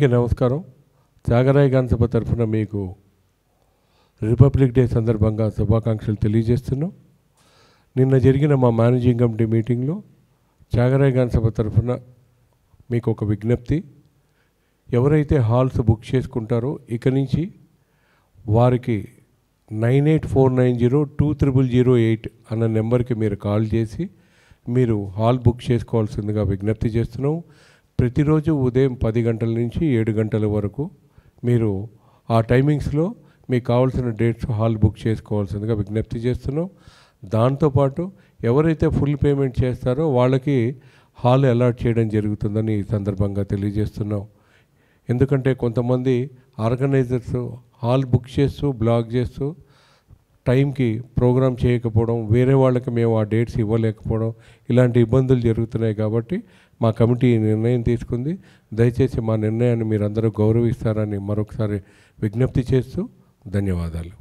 నమస్కారం. త్యాగరాయ గాన సభ తరఫున మీకు రిపబ్లిక్ డే సందర్భంగా శుభాకాంక్షలు తెలియజేస్తున్నాం. నిన్న జరిగిన మా మేనేజింగ్ కమిటీ మీటింగ్లో త్యాగరాయ గాన సభ తరఫున మీకు ఒక విజ్ఞప్తి. ఎవరైతే హాల్స్ బుక్ చేసుకుంటారో ఇక నుంచి వారికి 9849020008 అన్న నెంబర్కి మీరు కాల్ చేసి మీరు హాల్ బుక్ చేసుకోవాల్సిందిగా విజ్ఞప్తి చేస్తున్నాం. ప్రతిరోజు ఉదయం 10 గంటల నుంచి 7 గంటల వరకు మీరు ఆ టైమింగ్స్లో మీకు కావాల్సిన డేట్స్ హాల్ బుక్ చేసుకోవాల్సిందిగా విజ్ఞప్తి చేస్తున్నాం. దాంతోపాటు ఎవరైతే ఫుల్ పేమెంట్ చేస్తారో వాళ్ళకి హాల్ అలాట్ చేయడం జరుగుతుందని ఈ సందర్భంగా తెలియజేస్తున్నాం. ఎందుకంటే కొంతమంది ఆర్గనైజర్స్ హాల్ బుక్ చేస్తూ బ్లాక్ చేస్తూ టైంకి ప్రోగ్రామ్ చేయకపోవడం, వేరే వాళ్ళకి మేము ఆ డేట్స్ ఇవ్వలేకపోవడం, ఇలాంటి ఇబ్బందులు జరుగుతున్నాయి. కాబట్టి మా కమిటీ నిర్ణయం తీసుకుంది. దయచేసి మా నిర్ణయాన్ని మీరందరూ గౌరవిస్తారని మరొకసారి విజ్ఞప్తి చేస్తూ ధన్యవాదాలు.